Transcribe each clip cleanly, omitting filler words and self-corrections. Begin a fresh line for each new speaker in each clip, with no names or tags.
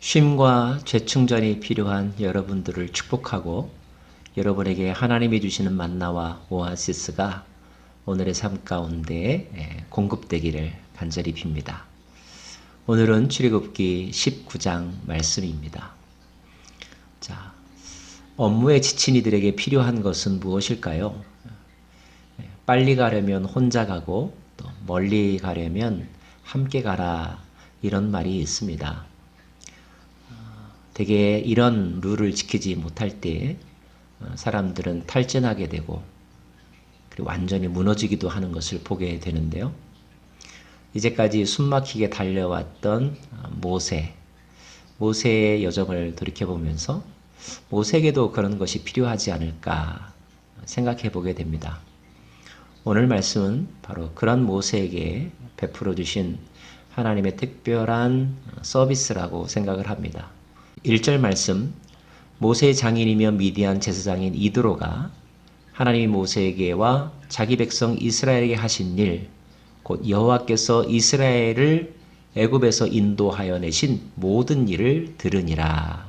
쉼과 재충전이 필요한 여러분들을 축복하고 여러분에게 하나님이 주시는 만나와 오아시스가 오늘의 삶 가운데 공급되기를 간절히 빕니다. 오늘은 출애굽기 19장 말씀입니다. 자, 업무에 지친 이들에게 필요한 것은 무엇일까요? 빨리 가려면 혼자 가고 또 멀리 가려면 함께 가라, 이런 말이 있습니다. 대개 이런 룰을 지키지 못할 때 사람들은 탈진하게 되고 그리고 완전히 무너지기도 하는 것을 보게 되는데요. 이제까지 숨막히게 달려왔던 모세의 여정을 돌이켜보면서 모세에게도 그런 것이 필요하지 않을까 생각해 보게 됩니다. 오늘 말씀은 바로 그런 모세에게 베풀어 주신 하나님의 특별한 서비스라고 생각을 합니다. 1절 말씀, 모세의 장인이며 미디안 제사장인 이드로가 하나님이 모세에게와 자기 백성 이스라엘에게 하신 일, 곧 여호와께서 이스라엘을 애굽에서 인도하여 내신 모든 일을 들으니라.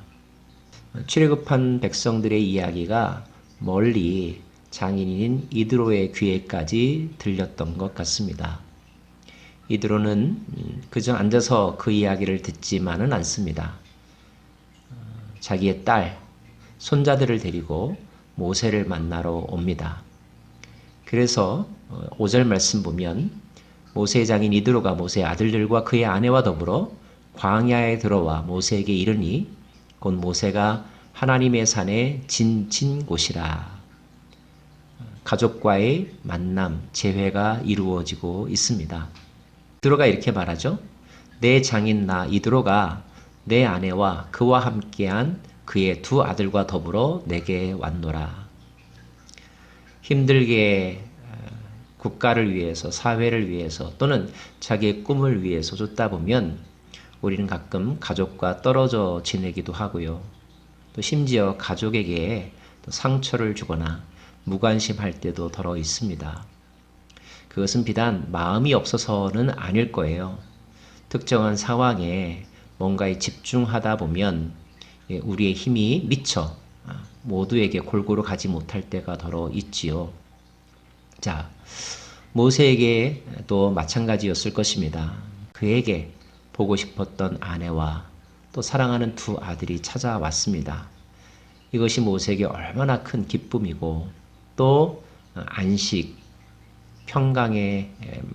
출애굽한 백성들의 이야기가 멀리 장인인 이드로의 귀에까지 들렸던 것 같습니다. 이드로는 그저 앉아서 그 이야기를 듣지만은 않습니다. 자기의 딸, 손자들을 데리고 모세를 만나러 옵니다. 그래서 5절 말씀 보면 모세의 장인 이드로가 모세의 아들들과 그의 아내와 더불어 광야에 들어와 모세에게 이르니 곧 모세가 하나님의 산에 지친 곳이라. 가족과의 만남, 재회가 이루어지고 있습니다. 이드로가 이렇게 말하죠. 내 장인 나 이드로가 내 아내와 그와 함께한 그의 두 아들과 더불어 내게 왔노라. 힘들게 국가를 위해서, 사회를 위해서 또는 자기의 꿈을 위해서 쫓다 보면 우리는 가끔 가족과 떨어져 지내기도 하고요. 또 심지어 가족에게 또 상처를 주거나 무관심할 때도 더러 있습니다. 그것은 비단 마음이 없어서는 아닐 거예요. 특정한 상황에 뭔가에 집중하다 보면 우리의 힘이 미쳐 모두에게 골고루 가지 못할 때가 더러 있지요. 자, 모세에게 또 마찬가지였을 것입니다. 그에게 보고 싶었던 아내와 또 사랑하는 두 아들이 찾아왔습니다. 이것이 모세에게 얼마나 큰 기쁨이고 또 안식, 평강의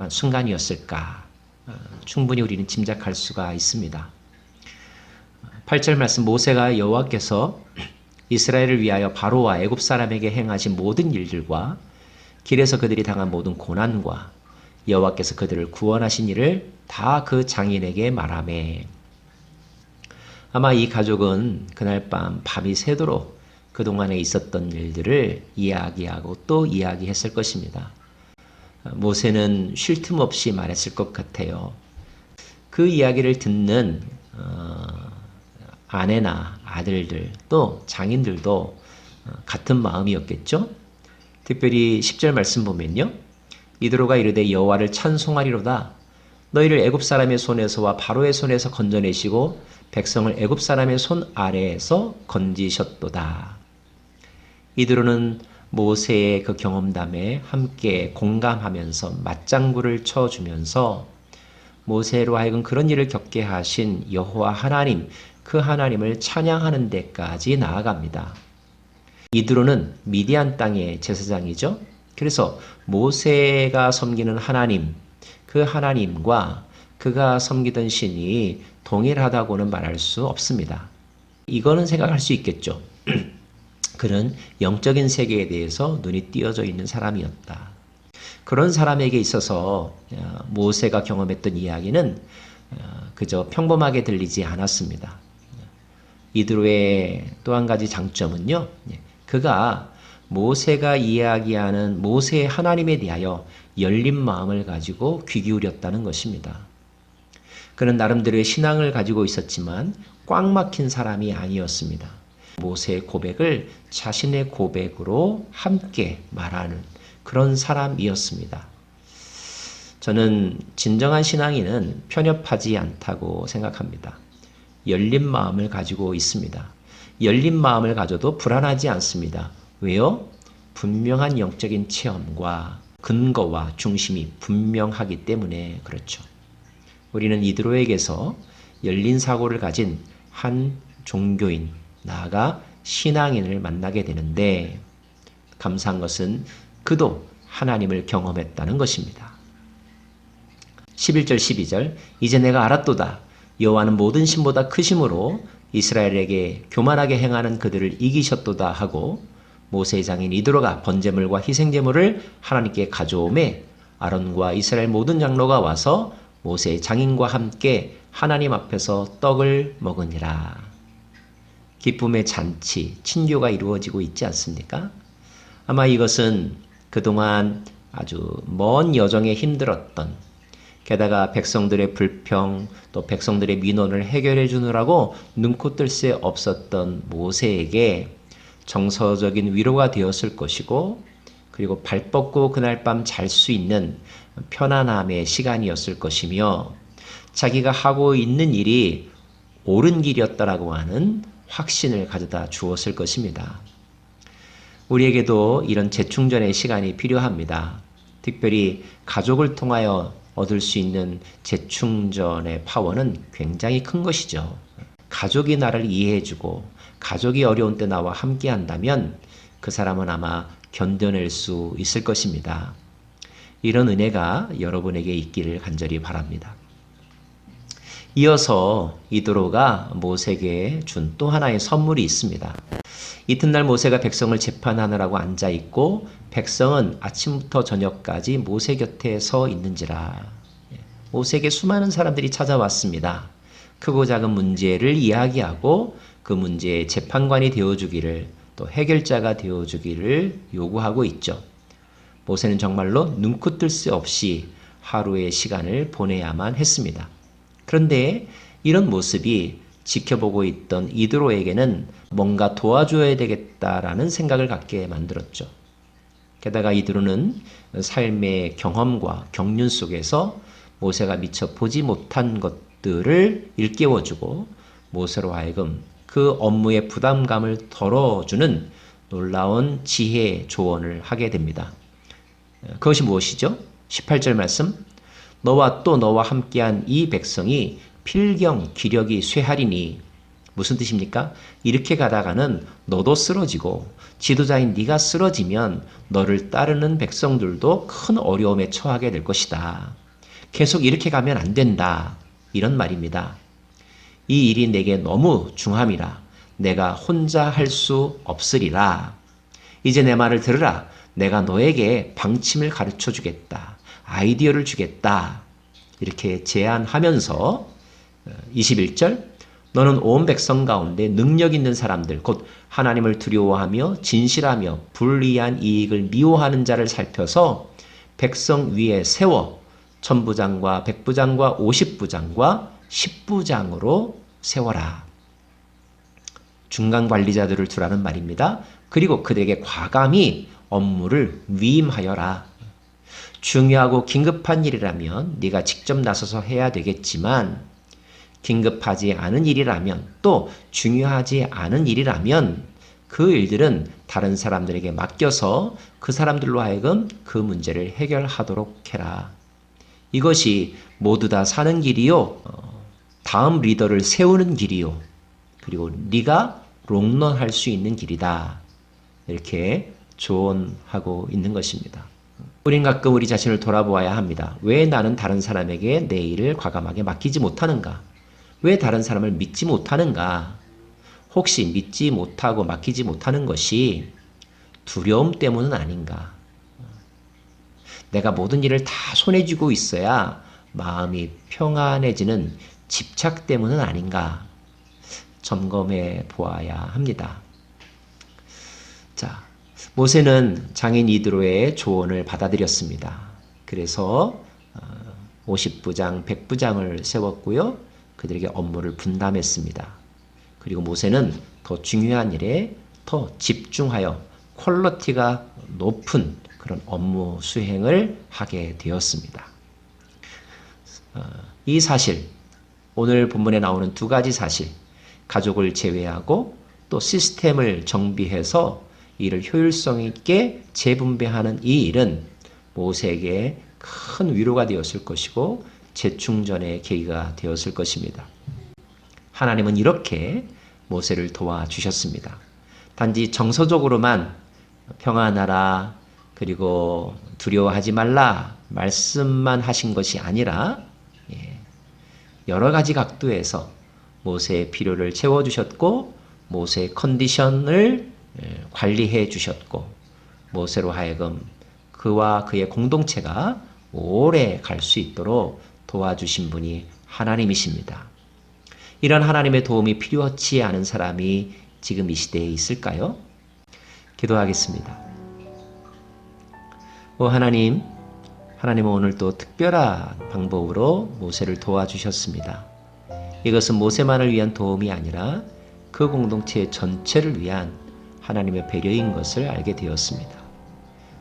순간이었을까 충분히 우리는 짐작할 수가 있습니다. 8절 말씀, 모세가 여호와께서 이스라엘을 위하여 바로와 애굽 사람에게 행하신 모든 일들과 길에서 그들이 당한 모든 고난과 여호와께서 그들을 구원하신 일을 다 그 장인에게 말하매. 아마 이 가족은 그날 밤이 새도록 그동안에 있었던 일들을 이야기하고 또 이야기했을 것입니다. 모세는 쉴 틈 없이 말했을 것 같아요. 그 이야기를 듣는 아내나 아들들 또 장인들도 같은 마음이었겠죠. 특별히 10절 말씀 보면요. 이드로가 이르되 여호와를 찬송하리로다. 너희를 애굽 사람의 손에서와 바로의 손에서 건져내시고 백성을 애굽 사람의 손 아래에서 건지셨도다. 이드로는 모세의 그 경험담에 함께 공감하면서 맞장구를 쳐주면서 모세로 하여금 그런 일을 겪게 하신 여호와 하나님, 그 하나님을 찬양하는 데까지 나아갑니다. 이드로는 미디안 땅의 제사장이죠. 그래서 모세가 섬기는 하나님, 그 하나님과 그가 섬기던 신이 동일하다고는 말할 수 없습니다. 이거는 생각할 수 있겠죠. 그는 영적인 세계에 대해서 눈이 띄어져 있는 사람이었다. 그런 사람에게 있어서 모세가 경험했던 이야기는 그저 평범하게 들리지 않았습니다. 이드로의 또 한 가지 장점은요. 그가 모세가 이야기하는 모세의 하나님에 대하여 열린 마음을 가지고 귀 기울였다는 것입니다. 그는 나름대로의 신앙을 가지고 있었지만 꽉 막힌 사람이 아니었습니다. 모세의 고백을 자신의 고백으로 함께 말하는 그런 사람이었습니다. 저는 진정한 신앙인은 편협하지 않다고 생각합니다. 열린 마음을 가지고 있습니다. 열린 마음을 가져도 불안하지 않습니다. 왜요? 분명한 영적인 체험과 근거와 중심이 분명하기 때문에 그렇죠. 우리는 이드로에게서 열린 사고를 가진 한 종교인, 나아가 신앙인을 만나게 되는데 감사한 것은 그도 하나님을 경험했다는 것입니다. 11절 12절 이제 내가 알았도다. 여호와는 모든 신보다 크심으로 이스라엘에게 교만하게 행하는 그들을 이기셨도다 하고 모세의 장인 이드로가 번제물과 희생제물을 하나님께 가져오매 아론과 이스라엘 모든 장로가 와서 모세의 장인과 함께 하나님 앞에서 떡을 먹으니라. 기쁨의 잔치, 친교가 이루어지고 있지 않습니까? 아마 이것은 그동안 아주 먼 여정에 힘들었던, 게다가 백성들의 불평, 또 백성들의 민원을 해결해 주느라고 눈코 뜰 새 없었던 모세에게 정서적인 위로가 되었을 것이고, 그리고 발 뻗고 그날 밤 잘 수 있는 편안함의 시간이었을 것이며, 자기가 하고 있는 일이 옳은 길이었다라고 하는 확신을 가져다 주었을 것입니다. 우리에게도 이런 재충전의 시간이 필요합니다. 특별히 가족을 통하여 얻을 수 있는 재충전의 파워는 굉장히 큰 것이죠. 가족이 나를 이해해주고 가족이 어려운 때 나와 함께 한다면 그 사람은 아마 견뎌낼 수 있을 것입니다. 이런 은혜가 여러분에게 있기를 간절히 바랍니다. 이어서 이드로가 모세에게 준 또 하나의 선물이 있습니다. 이튿날 모세가 백성을 재판하느라고 앉아있고 백성은 아침부터 저녁까지 모세 곁에 서 있는지라. 모세에게 수많은 사람들이 찾아왔습니다. 크고 작은 문제를 이야기하고 그 문제의 재판관이 되어주기를, 또 해결자가 되어주기를 요구하고 있죠. 모세는 정말로 눈코 뜰 새 없이 하루의 시간을 보내야만 했습니다. 그런데 이런 모습이 지켜보고 있던 이드로에게는 뭔가 도와줘야 되겠다라는 생각을 갖게 만들었죠. 게다가 이드로는 삶의 경험과 경륜 속에서 모세가 미처 보지 못한 것들을 일깨워주고 모세로 하여금 그 업무의 부담감을 덜어주는 놀라운 지혜 조언을 하게 됩니다. 그것이 무엇이죠? 18절 말씀. 너와 또 너와 함께한 이 백성이 필경 기력이 쇠하리니, 무슨 뜻입니까? 이렇게 가다가는 너도 쓰러지고 지도자인 네가 쓰러지면 너를 따르는 백성들도 큰 어려움에 처하게 될 것이다. 계속 이렇게 가면 안 된다. 이런 말입니다. 이 일이 내게 너무 중함이라 내가 혼자 할 수 없으리라. 이제 내 말을 들으라. 내가 너에게 방침을 가르쳐 주겠다. 아이디어를 주겠다. 이렇게 제안하면서 21절 너는 온 백성 가운데 능력 있는 사람들, 곧 하나님을 두려워하며 진실하며 불의한 이익을 미워하는 자를 살펴서 백성 위에 세워 천부장과 백부장과 50부장과 10부장으로 세워라. 중간 관리자들을 두라는 말입니다. 그리고 그들에게 과감히 업무를 위임하여라. 중요하고 긴급한 일이라면 네가 직접 나서서 해야 되겠지만 긴급하지 않은 일이라면, 또 중요하지 않은 일이라면 그 일들은 다른 사람들에게 맡겨서 그 사람들로 하여금 그 문제를 해결하도록 해라. 이것이 모두 다 사는 길이요, 다음 리더를 세우는 길이요, 그리고 네가 롱런할 수 있는 길이다. 이렇게 조언하고 있는 것입니다. 우린 가끔 우리 자신을 돌아보아야 합니다. 왜 나는 다른 사람에게 내 일을 과감하게 맡기지 못하는가? 왜 다른 사람을 믿지 못하는가? 혹시 믿지 못하고 맡기지 못하는 것이 두려움 때문은 아닌가? 내가 모든 일을 다 손에 쥐고 있어야 마음이 평안해지는 집착 때문은 아닌가? 점검해 보아야 합니다. 자, 모세는 장인 이드로의 조언을 받아들였습니다. 그래서 50부장, 100부장을 세웠고요. 그들에게 업무를 분담했습니다. 그리고 모세는 더 중요한 일에 더 집중하여 퀄리티가 높은 그런 업무 수행을 하게 되었습니다. 이 사실, 오늘 본문에 나오는 두 가지 사실, 가족을 제외하고 또 시스템을 정비해서 이를 효율성 있게 재분배하는 이 일은 모세에게 큰 위로가 되었을 것이고 재충전의 계기가 되었을 것입니다. 하나님은 이렇게 모세를 도와주셨습니다. 단지 정서적으로만 평안하라 그리고 두려워하지 말라 말씀만 하신 것이 아니라 여러 가지 각도에서 모세의 필요를 채워주셨고 모세의 컨디션을 관리해 주셨고 모세로 하여금 그와 그의 공동체가 오래 갈 수 있도록 도와주신 분이 하나님이십니다. 이런 하나님의 도움이 필요치 않은 사람이 지금 이 시대에 있을까요? 기도하겠습니다. 하나님, 하나님은 오늘 또 특별한 방법으로 모세를 도와주셨습니다. 이것은 모세만을 위한 도움이 아니라 그 공동체 전체를 위한 하나님의 배려인 것을 알게 되었습니다.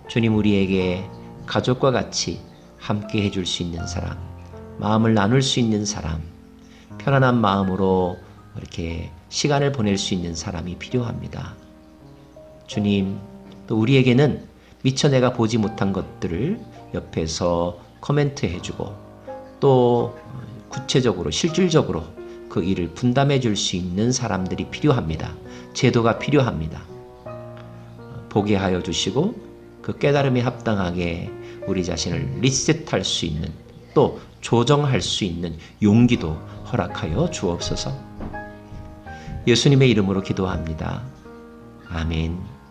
주님, 우리에게 가족과 같이 함께 해줄 수 있는 사람, 마음을 나눌 수 있는 사람, 편안한 마음으로 이렇게 시간을 보낼 수 있는 사람이 필요합니다. 주님, 또 우리에게는 미처 내가 보지 못한 것들을 옆에서 코멘트 해주고 또 구체적으로 실질적으로 그 일을 분담해 줄 수 있는 사람들이 필요합니다. 제도가 필요합니다. 보게 하여 주시고 그 깨달음에 합당하게 우리 자신을 리셋할 수 있는 또 조정할 수 있는 용기도 허락하여 주옵소서. 예수님의 이름으로 기도합니다. 아멘.